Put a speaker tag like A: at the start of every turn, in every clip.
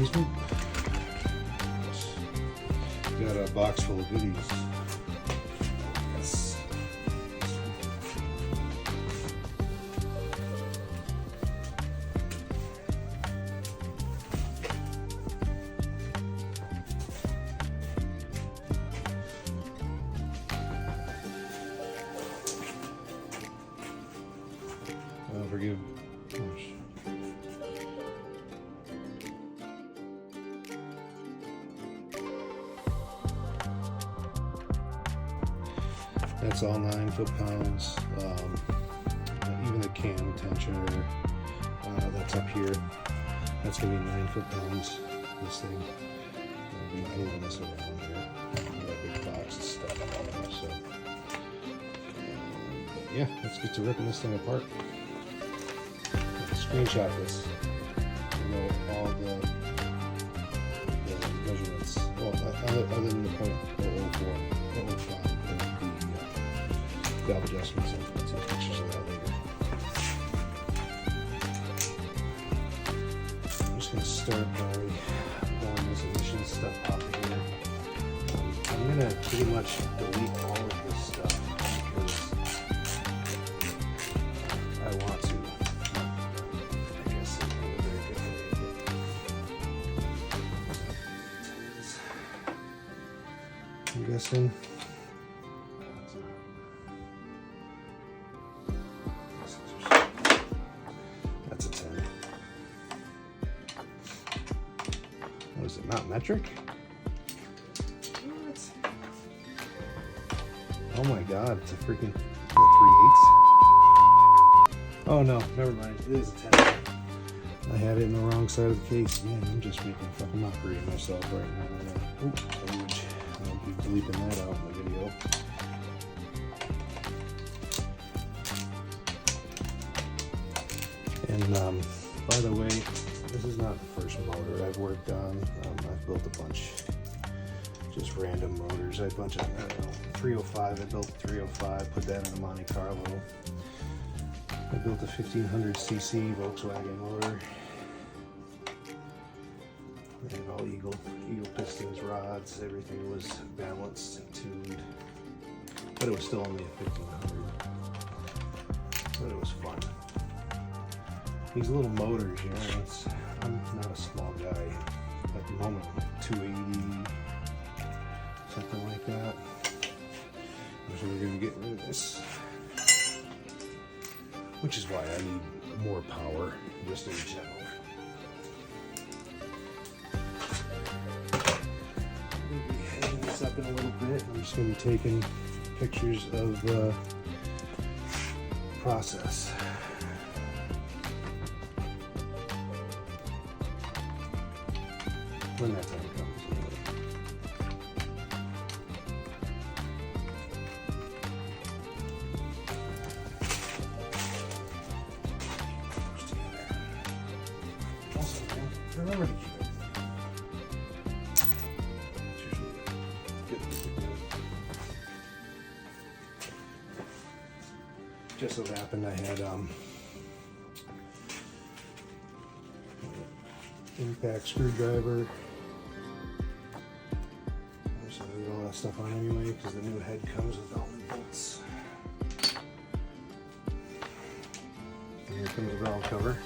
A: basement. Got a box full of goodies. Yes. Forgive. That's all 9 foot-pounds. Even the cam tensioner that's up here, that's gonna be 9 foot-pounds. This thing, I don't mess around here. That big box of stuff on there. So, yeah, let's get to ripping this thing apart. Screenshot this. You know all the measurements. Well, other than the .004, .05, and the valve adjustments. I'll take pictures of that later. I'm just going to start by pulling this emission stuff out of here. I'm going to pretty much delete all of this stuff because I want to. I'm guessing. That's a 10. What is it, not metric? What? Oh my god, it's a freaking 3/8. Oh no, never mind. It is a 10. I had it in the wrong side of the case. Man, I'm just making a fucking mockery of myself right now. Oops, I'll be bleeping that out in the video. And by the way, this is not the first motor I've worked on. I've built a bunch, just random motors. I had a bunch of, I don't know, 305. I built a 305, put that in a Monte Carlo. I built a 1500cc Volkswagen motor. And all eagle pistons, rods, everything was balanced and tuned. But it was still only a 1500. But it was fun. These little motors, you know, I'm not a small guy. At the moment, 280, something like that. So we're gonna get rid of this. Which is why I need more power, just in general. I'm going to be heading this up in a little bit. I'm just going to be taking pictures of the process. When that time comes. Remember to keep it. Just so happened I had impact screwdriver. So I leave all that stuff on anyway because the new head comes with all the bolts. And here comes the valve cover.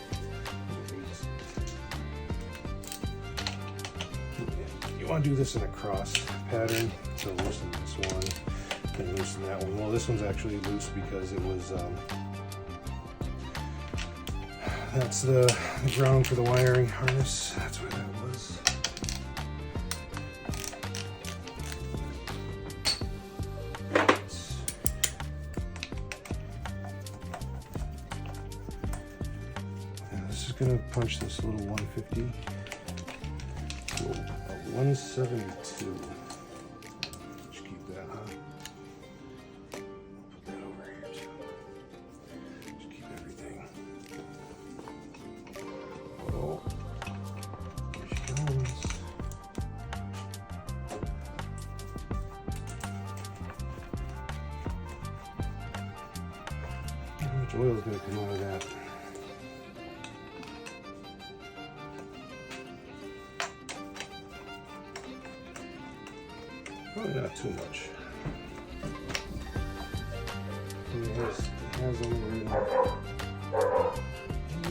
A: You want to do this in a cross pattern, so loosen this one and loosen that one. Well, this one's actually loose because it was that's the ground for the wiring harness. That's where that was. And this is going to punch this little 150. 172. Just keep that, huh? I'll put that over here too. Just keep everything. Oh, here she comes. How much oil is going to come out of that? Probably not too much. And it has only written.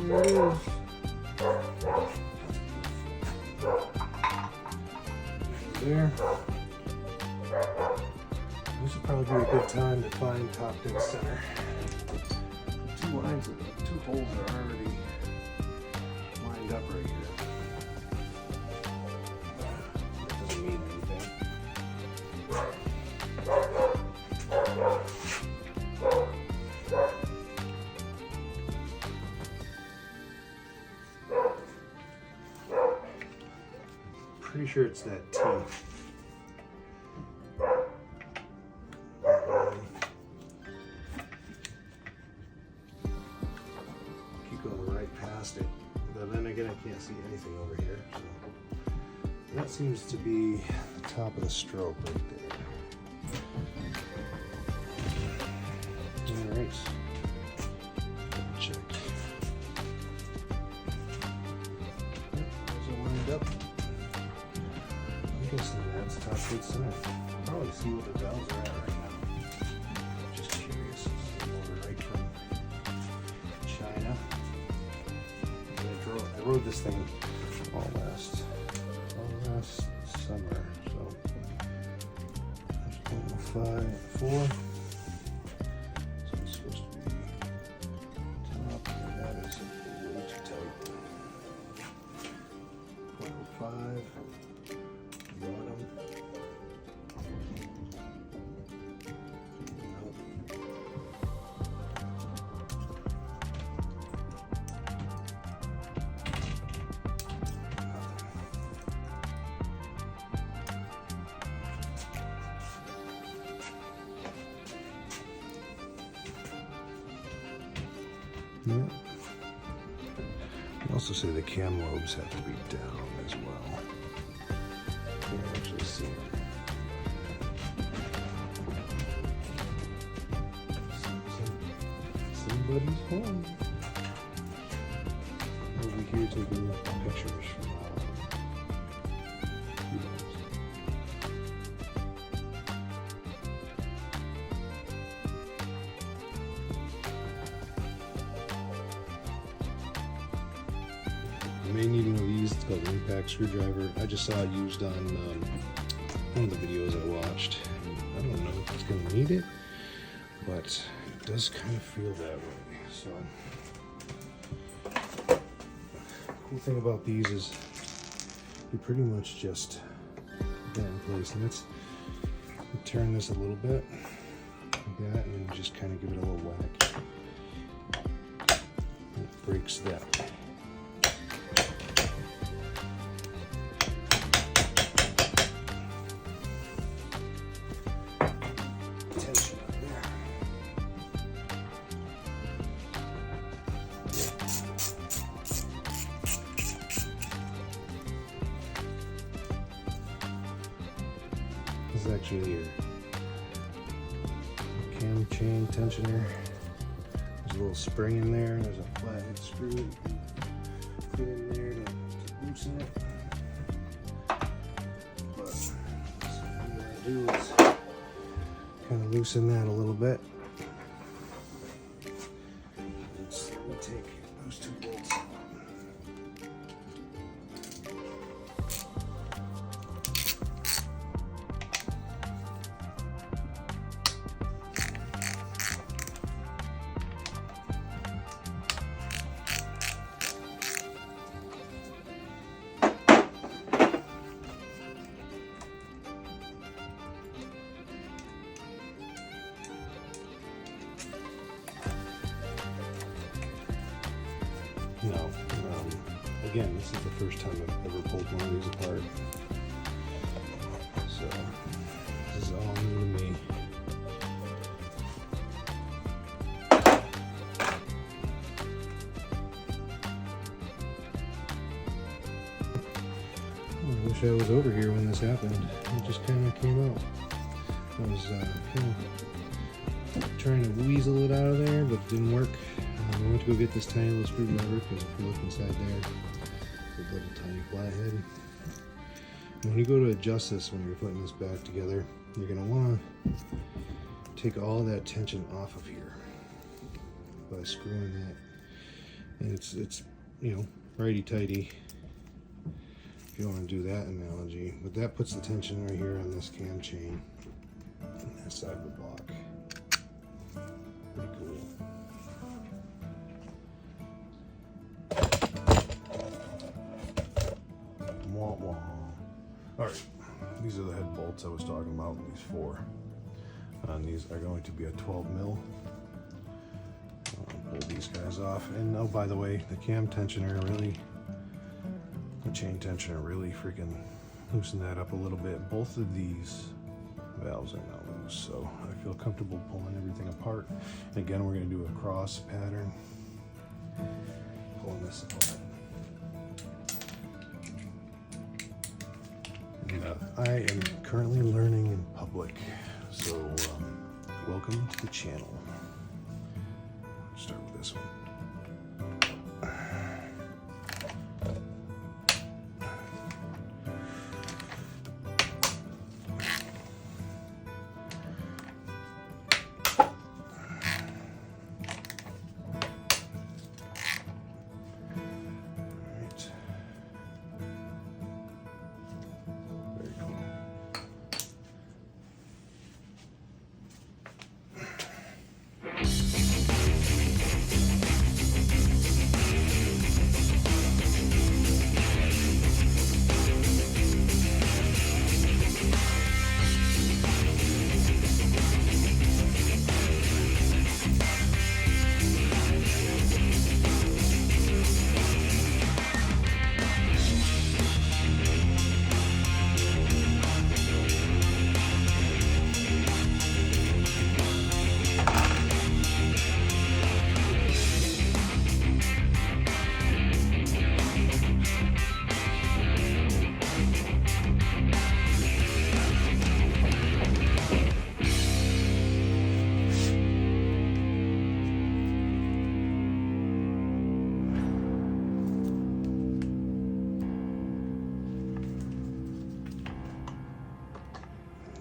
A: There it is. There. This would probably be a good time to find top dead center. Two holes are already lined up right here. That doesn't mean anything. Pretty sure it's that T. Keep going right past it. But then again, I can't see anything over here. So that seems to be the top of the stroke right there. All right. Check. Those are lined up. I'm guessing that's top dead center. Probably see what the bells are at right now. Just curious. Order right from China. And I rode this thing all last summer. So there's 4. So it's supposed to be top, and that is way too tight. 0.05. Bottom. Yeah. I also say the cam lobes have to be down as well. You can actually see it. Somebody's home. Over here taking pictures from I may need one of these. It's called an impact screwdriver. I just saw it used on one of the videos I watched. I don't know if it's going to need it, but it does kind of feel that way. So, the cool thing about these is you pretty much just put that in place. And let's turn this a little bit like that, and then just kind of give it a little whack. And it breaks that. This is actually your cam chain tensioner. There's a little spring in there. There's a flathead screw you can put in there to loosen it. But what I'm going to do is kind of loosen that a little bit. Let me take those 2 bolts out. No. Again, this is the first time I've ever pulled one of these apart. So, this is all new to me. I wish I was over here when this happened. It just kind of came out. I was kind of trying to weasel it out of there, but it didn't work. I went to go get this tiny little screwdriver because if you look inside there, it's a little tiny flathead. When you go to adjust this, when you're putting this back together, you're going to want to take all that tension off of here by screwing that. And it's you know, righty-tighty, if you want to do that analogy. But that puts the tension right here on this cam chain on that side of the block. Pretty cool. Wah, wah. Alright, these are the head bolts I was talking about, these 4. And these are going to be a 12 mil. Pull these guys off. And oh, by the way, the cam tensioner really, the chain tensioner really freaking loosen that up a little bit. Both of these valves are now loose, so I feel comfortable pulling everything apart. And again, we're going to do a cross pattern, pulling this apart. I am currently learning in public, so welcome to the channel. Start with this one.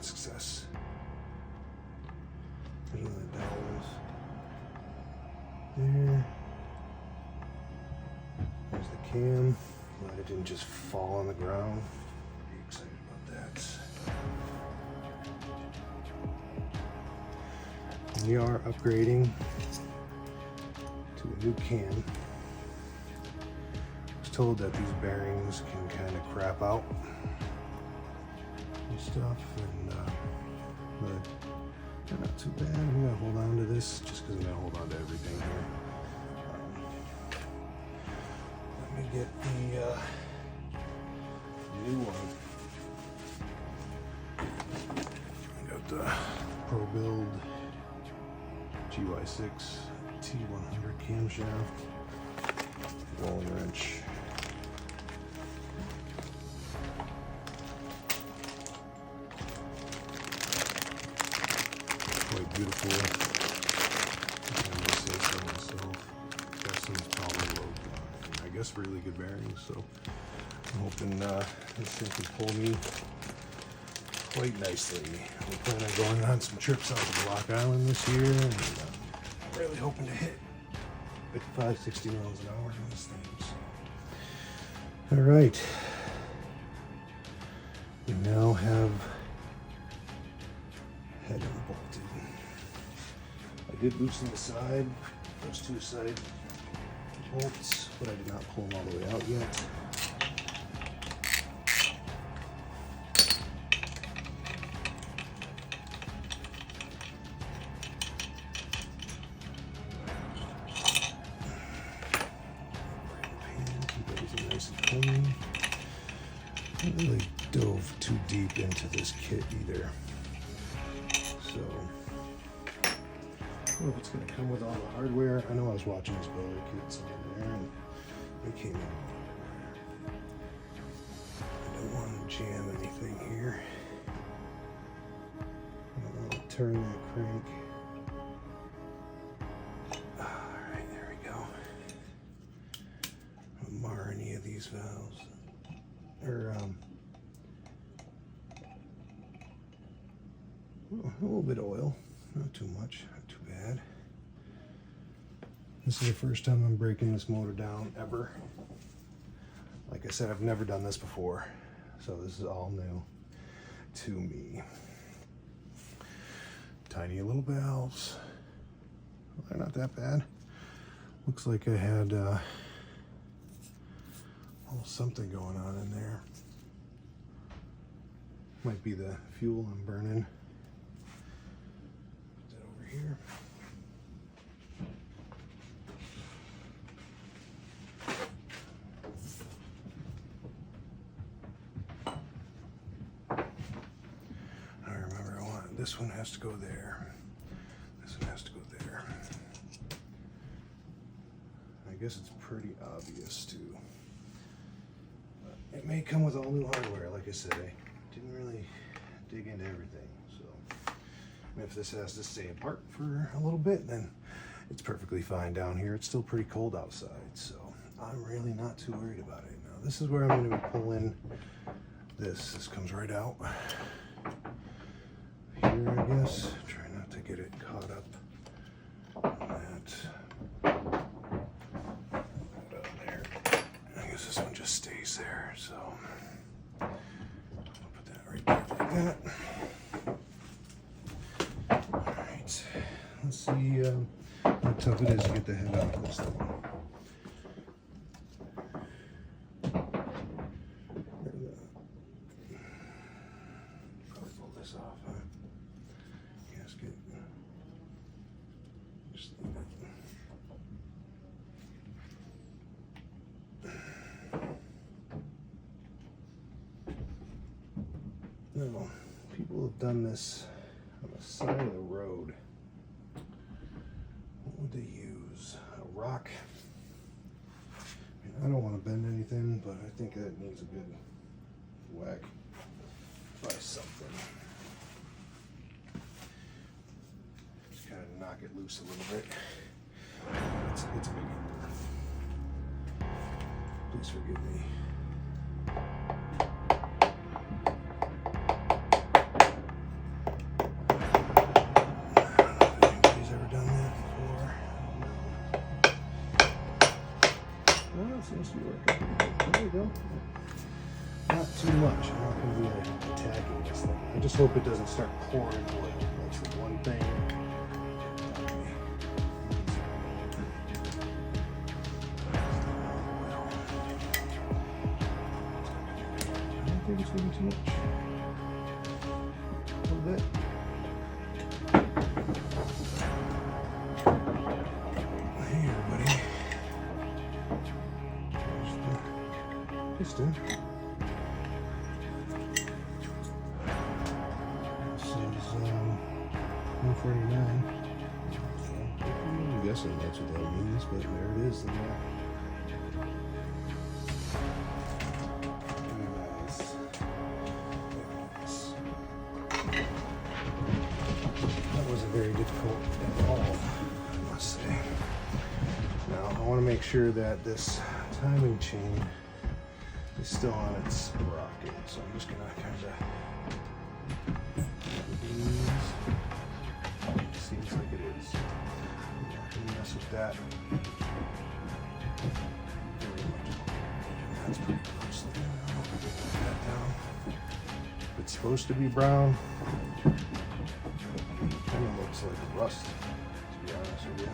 A: Success. There's one of the dowels. There. There's the cam. Glad it didn't just fall on the ground. Pretty excited about that. We are upgrading to a new cam. I was told that these bearings can kind of crap out stuff, and but they're not too bad. I'm gonna hold on to this just because I'm gonna hold on to everything here. Let me get the new one. I got the Pro Build GY6 T100 camshaft, rolling wrench. Quite beautiful. Got some power load, I guess really good bearings, so I'm hoping this thing can pull me quite nicely. We plan on going on some trips out to Block Island this year, and I'm really hoping to hit 55, 60 miles an hour on this thing. So. All right, we now have head unbolted. I did loosen the side, those 2 side bolts, but I did not pull them all the way out yet. Keep everything nice and clean. I didn't really dove too deep into this kit either. So, I don't know if it's going to come with all the hardware. I know I was watching these builder kits on there, and they came in. I don't want to jam anything here. I don't want to turn that crank. Alright, there we go. I'll mar any of these valves. Or, A little bit of oil, not too much, not too bad. This is the first time I'm breaking this motor down ever. Like I said, I've never done this before, so this is all new to me. Tiny little valves. Well, they're not that bad. Looks like I had a little something going on in there. Might be the fuel I'm burning. Put that over here. I remember this one has to go there. This one has to go there. I guess it's pretty obvious too. But it may come with all new hardware, like I said. I didn't really dig into everything, so if this has to stay apart for a little bit, then it's perfectly fine down here. It's still pretty cold outside, so I'm really not too worried about it. Now this is where I'm going to be pulling this. This comes right out here, I guess. Try not to get it caught up on that. Put it on there. I guess this one just stays there, so I'll put that right there like that. Alright, let's see how tough it is to get the head out of this thing. Probably pull this off, huh? Gasket. Just leave it. Now, people have done this on the side of the road. What would they use? A rock? I don't want to bend anything, but I think that needs a good whack by something. Just kind of knock it loose a little bit. It's a big one. Please forgive me. Anybody's ever done that before? Well, it seems to be working. There you go. Not too much. I'm not going to be attacking this thing. I just hope it doesn't start pouring oil. That's the one thing. I don't think it's going to be too much. A little bit. Hey, everybody. There's the piston. This is 149. I'm guessing that's what that means, but there it is. That wasn't very difficult at all, I must say. Now I want to make sure that this timing chain is still on its sprocket, so I'm just going to kind of seems like it is. I'm not going to mess with that. That's pretty close. I'll put that down. It's supposed to be brown. Kind of looks like rust, to be honest with you.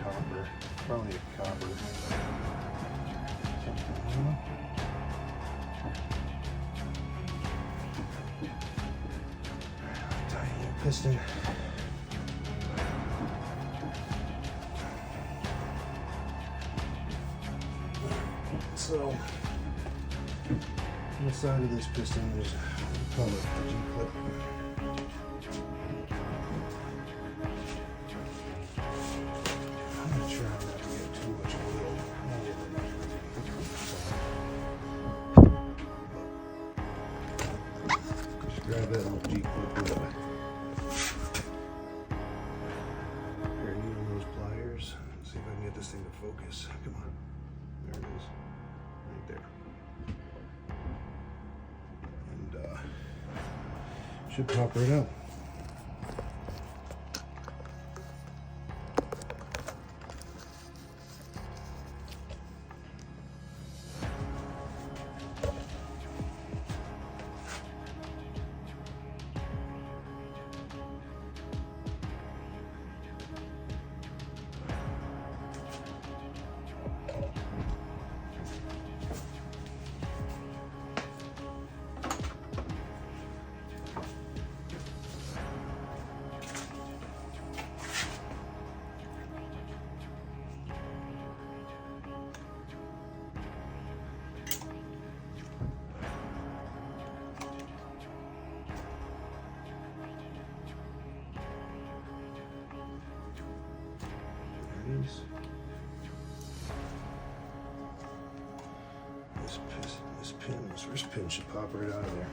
A: Copper. Probably a copper. Something. Tiny little piston. So, on the side of this piston, there's a call it a G-clip. I'm not sure how not to get too much oil. Just grab that little G-clip with a pair of needle nose pliers. See if I can get this thing to focus. Come on. There it is. Right there. And should pop right out. is. This first pin should pop right out of there.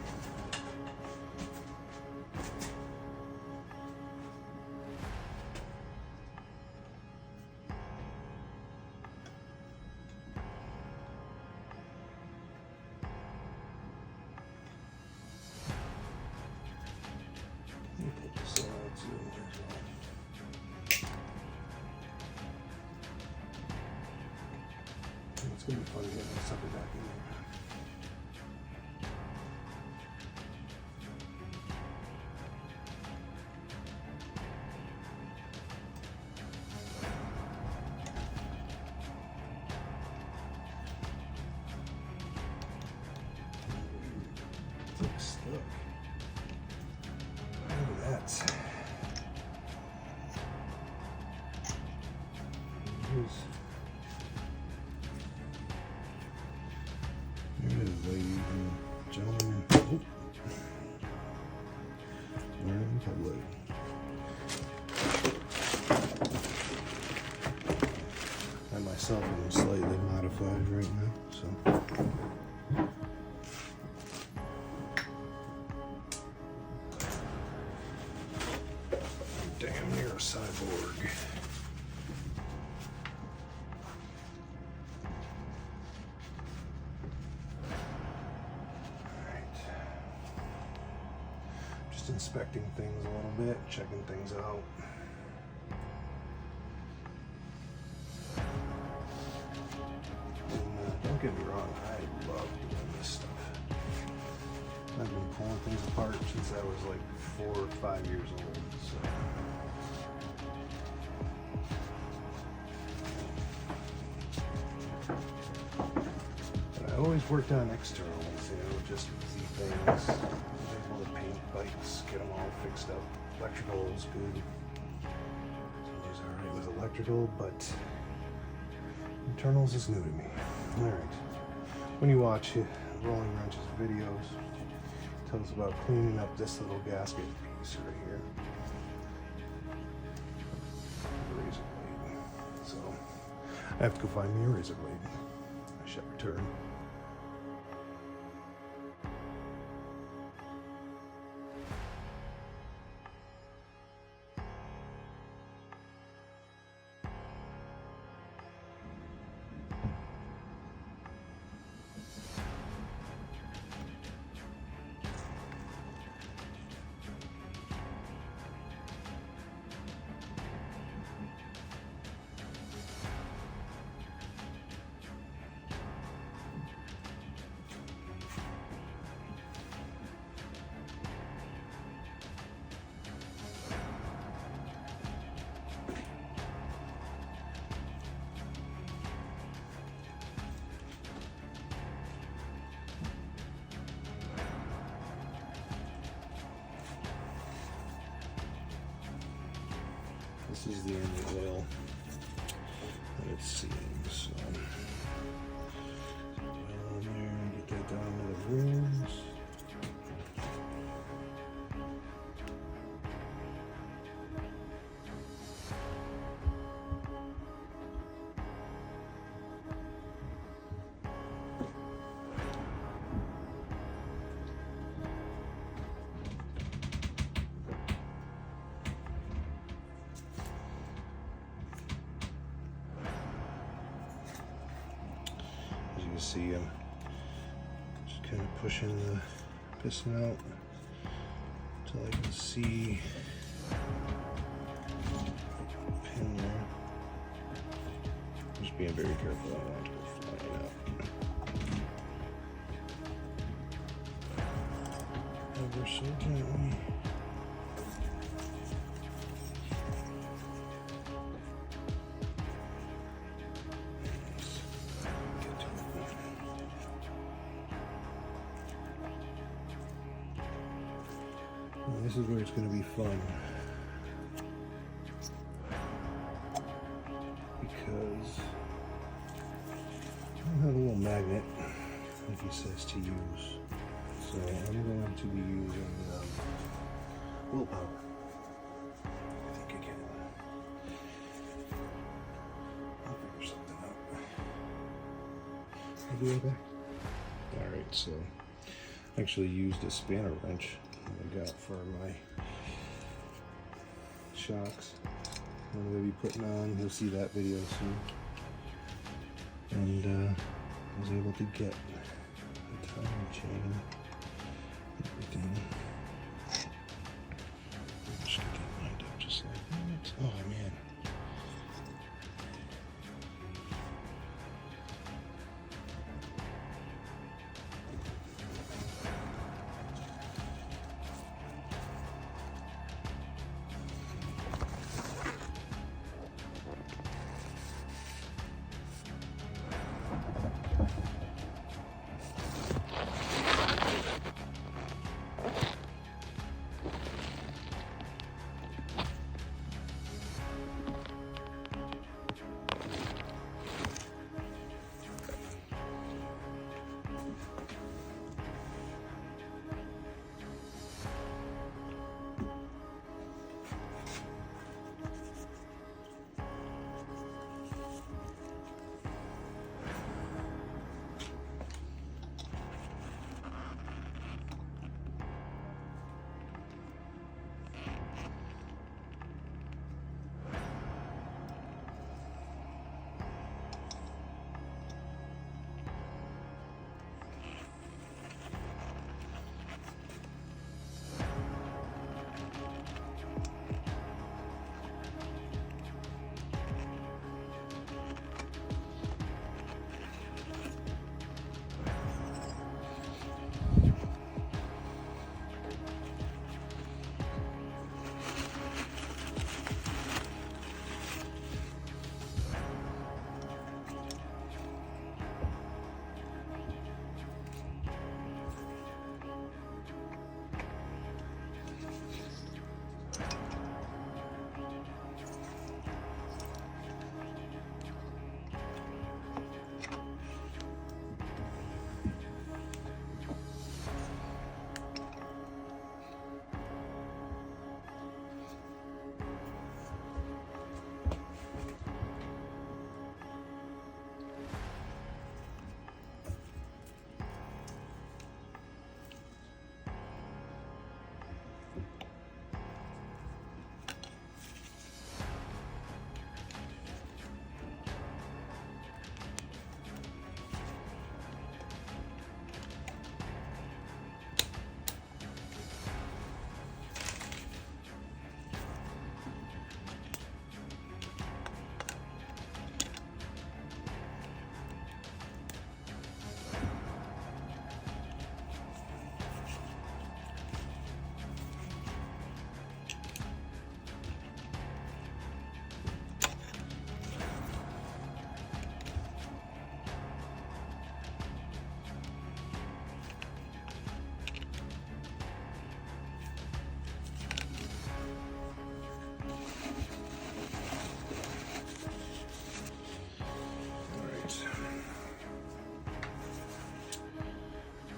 A: It's gonna be fun getting that sucker back in there. It's stuck. Look at that. Here it is, ladies and gentlemen. Oh. Learning in public. I myself am slightly modified right now, so. I'm damn near a cyborg. Inspecting things a little bit, checking things out. And, don't get me wrong, I love doing this stuff. I've been pulling things apart since I was like 4 or 5 years old. So. But I always worked on externals, just easy things. Bikes, get them all fixed up. Electrical is good. So he's alright with electrical, but internals is new to me. Alright. When you watch Rolling Wrench's videos, he tells about cleaning up this little gasket piece right here. Razor blade. So I have to go find me a razor blade. I shall return. This is the only oil that it seems. So, down there, get that down to the rooms. You see I'm just kind of pushing the piston out until I can see the pin there. Just being very careful, I don't want to go flying out. Ever so gently. This is where it's going to be fun, because I don't have a little magnet like he says to use, so I'm going to be using willpower. I think again. I'll be right back. Alright, so I actually used a spanner wrench I got for my shocks. I'm going to be putting on, you'll see that video soon. And I was able to get the timing chain, everything. Just get that lined up just like that. Oh man.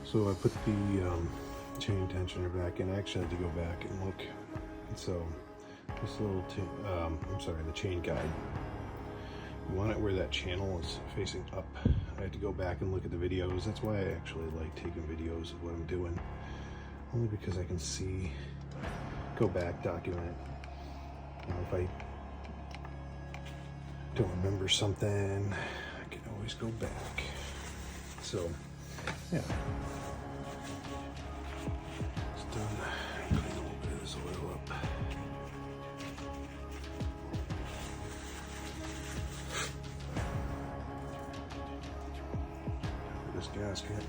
A: So I put the chain tensioner back in. I actually had to go back and look. So this little, the chain guide. You want it where that channel is facing up. I had to go back and look at the videos. That's why I actually like taking videos of what I'm doing. Only because I can see, go back, document it. You know, if I don't remember something, I can always go back. So, yeah. It's done. Clean a little bit of this oil up. This gasket.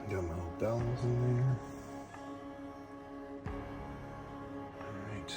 A: Got my little dowels in there. Alright.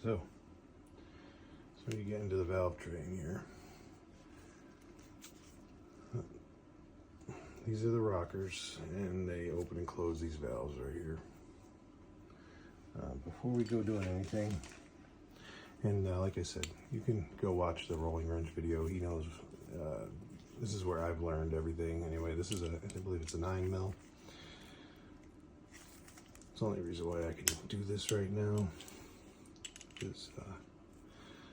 A: So you get into the valve train here. These are the rockers, and they open and close these valves right here. Before we go doing anything, and like I said, you can go watch the rolling wrench video. He knows, this is where I've learned everything. Anyway, this is I believe it's a 9mm. It's the only reason why I can do this right now is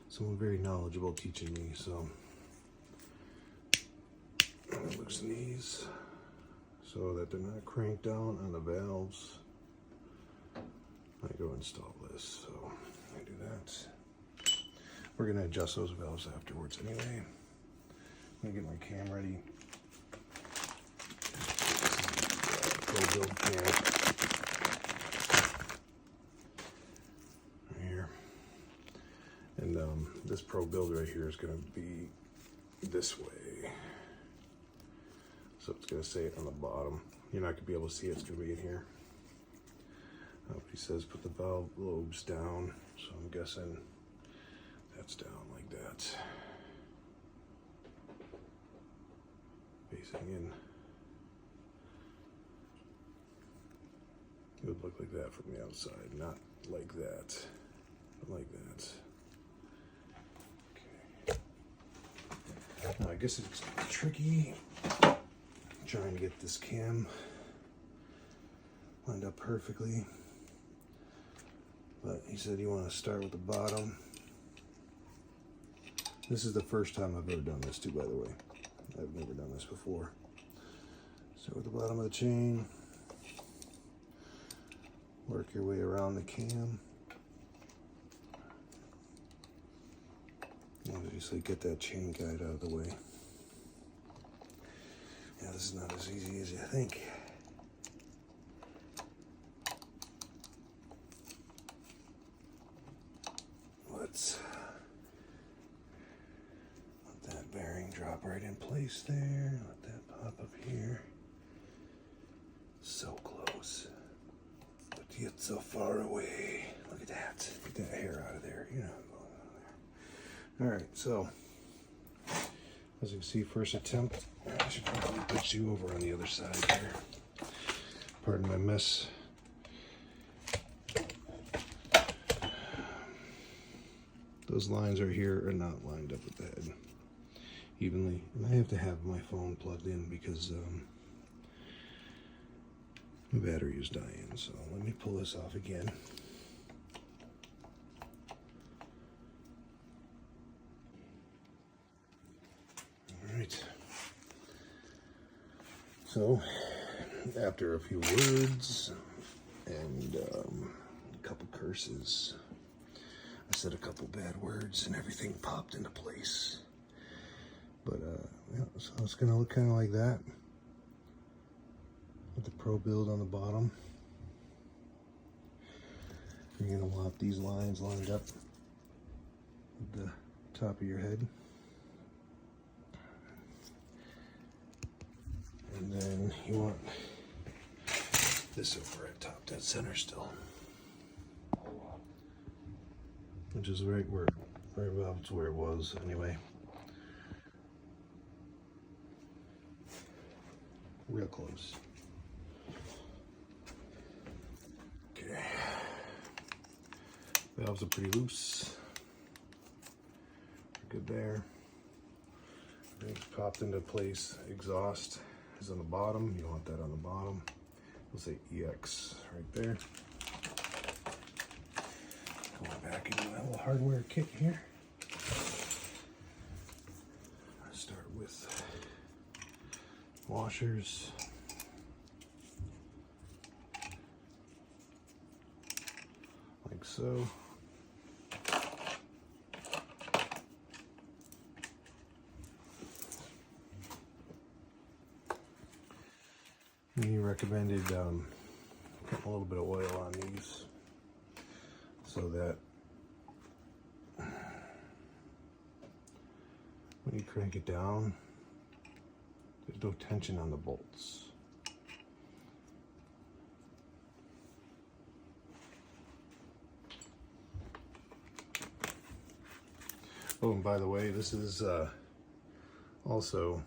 A: someone very knowledgeable teaching me. So I'm gonna loosen these so that they're not cranked down on the valves. I go install this, so I do that. We're gonna adjust those valves afterwards anyway. I'm gonna get my cam ready. Pro-build cam. Right here. And this Pro-build right here is gonna be this way. So it's gonna say it on the bottom. You're not gonna be able to see it, it's gonna be in here. He says put the valve lobes down, so I'm guessing that's down like that. Facing in. It would look like that from the outside, not like that, but like that. Okay. Now I guess it's tricky trying to get this cam lined up perfectly. But he said you want to start with the bottom. This is the first time I've ever done this too, by the way. I've never done this before. Start with the bottom of the chain. Work your way around the cam. And obviously get that chain guide out of the way. Yeah, this is not as easy as you think. Let's let that bearing drop right in place there. Let that pop up here. So close, but yet so far away. Look at that. Get that hair out of there. You know, going on there. All right, so as you can see, first attempt. I should probably put you over on the other side here. Pardon my mess. Those lines right here are not lined up with the head evenly. And I have to have my phone plugged in because my battery is dying. So let me pull this off again. All right. So after a few words and a couple curses, I said a couple bad words and everything popped into place. But yeah, so it's gonna look kind of like that with the Pro-build on the bottom. You're gonna want these lines lined up with the top of your head. And then you want this over at top, dead center still. Which is right about where it was anyway. Real close. Okay. Valves are pretty loose. Good there. Everything's popped into place. Exhaust is on the bottom. You want that on the bottom. We'll say EX right there. Going back into my little hardware kit here. I start with washers. Like so. And he recommended putting a little bit of oil on these so that when you crank it down, there's no tension on the bolts. Oh, and by the way, this is also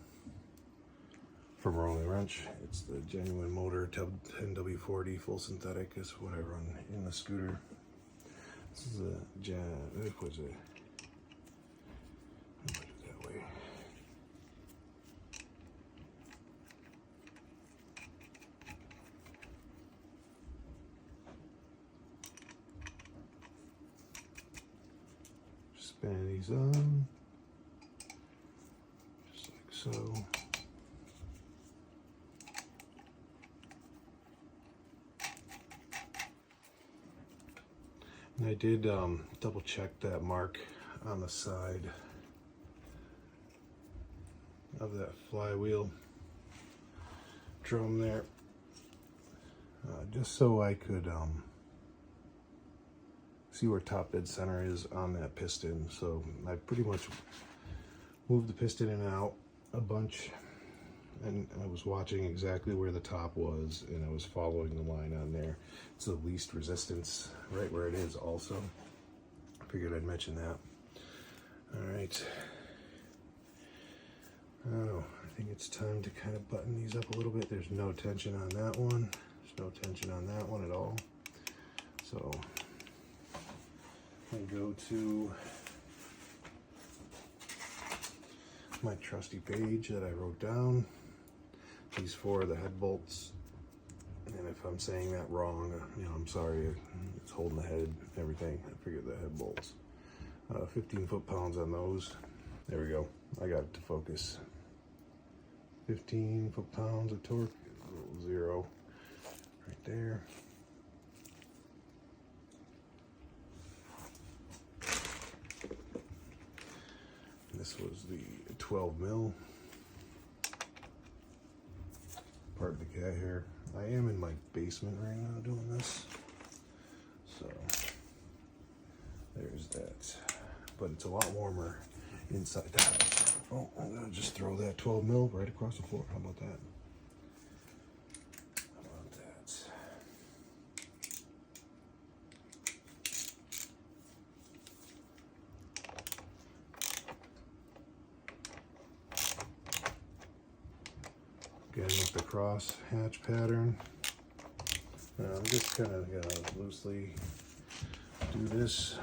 A: from Rolling Wrench. It's the genuine motor, 10W40 full synthetic is what I run in the scooter. This is a what was it? I'll put it that way. Spin these on, just like so. And I did double check that mark on the side of that flywheel drum there, just so I could see where top dead center is on that piston. So I pretty much moved the piston in and out a bunch, and I was watching exactly where the top was, and I was following the line on there. It's the least resistance, right where it is also. I figured I'd mention that. All right. Oh, I think it's time to kind of button these up a little bit. There's no tension on that one. There's no tension on that one at all. So I go to my trusty page that I wrote down. These four are the head bolts, and if I'm saying that wrong, I'm sorry. It's holding the head, everything. I figured the head bolts. 15 foot-pounds on those. There we go. I got it to focus. 15 foot-pounds of torque. 0 right there. This was the 12 mil. Part of the cat here. I am in my basement right now doing this, so there's that. But it's a lot warmer inside the house. Oh, I'm gonna just throw that 12 mil right across the floor. How about that? How about that? Again with the cross hatch pattern. I'm just kind of gonna loosely do this.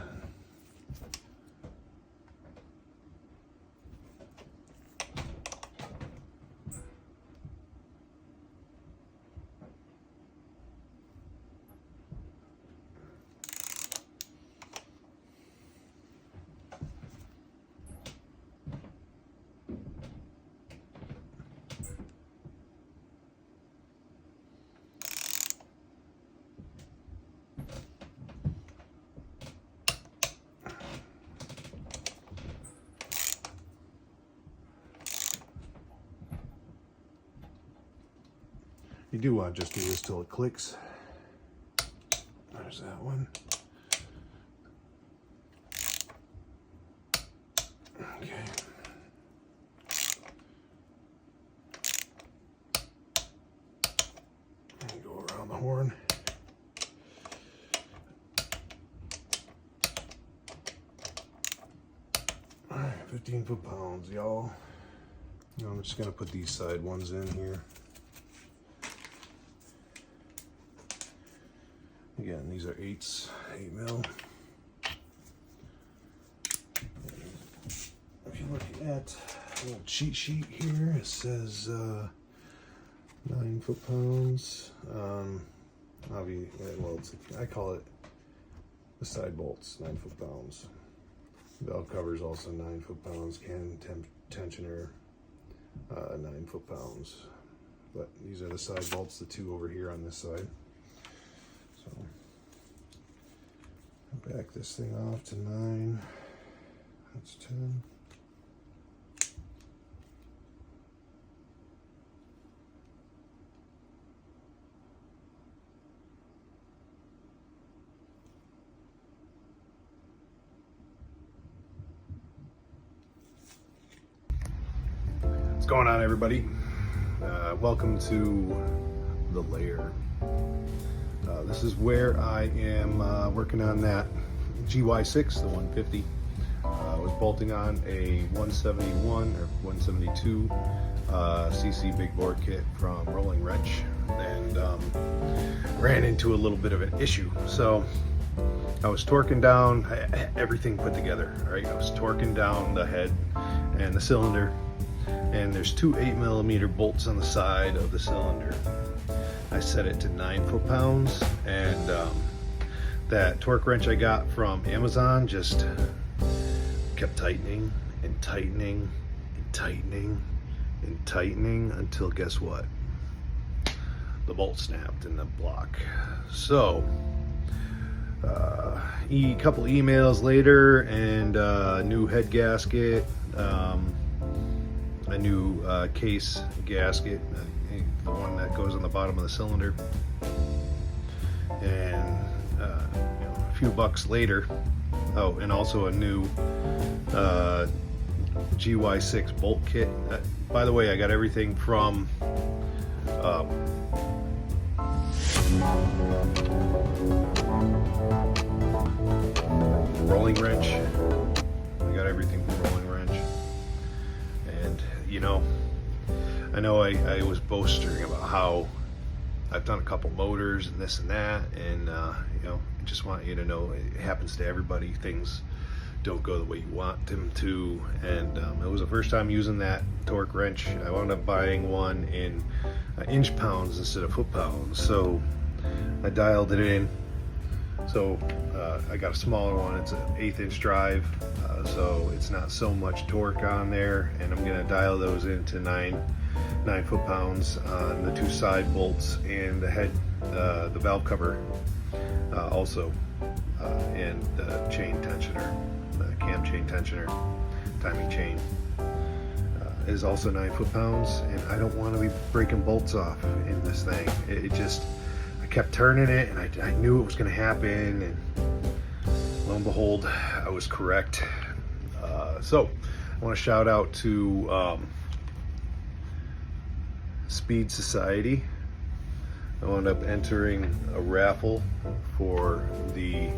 A: You do want to just do this till it clicks. There's that one. Okay. And go around the horn. All right, 15 foot-pounds, y'all. I'm just gonna put these side ones in here. Again, these are 8 mil. If you look at a little cheat sheet here, it says 9 foot-pounds. Well, I call it the side bolts, 9 foot-pounds. Bell covers also 9 foot-pounds. Can tensioner 9 foot-pounds. But these are the side bolts, the 2 over here on this side. So back this thing off to 9. That's 10. What's going on, everybody? Welcome to the lair. This is where I am working on that GY6, the 150. I was bolting on a 171 or 172 cc big bore kit from Rolling Wrench, and ran into a little bit of an issue. So I was torquing down, everything put together, right? I was torquing down the head and the cylinder, and there's two 8mm bolts on the side of the cylinder. I set it to 9 foot-pounds, and that torque wrench I got from Amazon just kept tightening and tightening and tightening and tightening until, guess what? The bolt snapped in the block. So a couple emails later, and a new head gasket, a new case gasket, the one that goes on the bottom of the cylinder, and a few bucks later, oh, and also a new GY6 bolt kit. By the way, I got everything from Rolling Wrench. I got everything from Rolling Wrench. And you know I was boasting about how I've done a couple motors and this and that, and you know, I just want you to know it happens to everybody. Things don't go the way you want them to, and it was the first time using that torque wrench. I wound up buying one in inch pounds instead of foot pounds, so I dialed it in. So I got a smaller one. It's an 1/8 inch drive, so it's not so much torque on there, and I'm gonna dial those into 9 foot-pounds on the two side bolts and the head, the valve cover also, and the chain tensioner, the cam chain tensioner, timing chain is also 9 foot-pounds, and I don't want to be breaking bolts off in this thing. It just, I kept turning it, and I knew it was going to happen, and lo and behold, I was correct. So I want to shout out to Speed Society. I wound up entering a raffle for the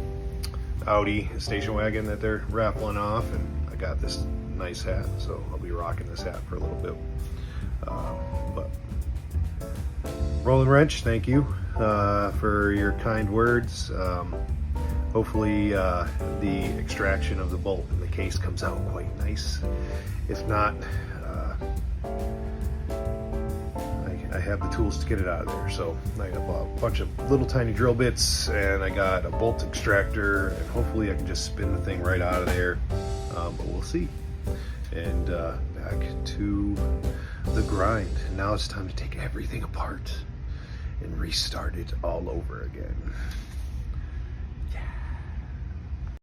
A: Audi station wagon that they're raffling off, and I got this nice hat, so I'll be rocking this hat for a little bit. But Rolling Wrench, thank you for your kind words. Hopefully the extraction of the bolt in the case comes out quite nice. If not, I have the tools to get it out of there. So I got a bunch of little tiny drill bits, and I got a bolt extractor, and hopefully I can just spin the thing right out of there, but we'll see. And back to the grind. Now it's time to take everything apart and restart it all over again.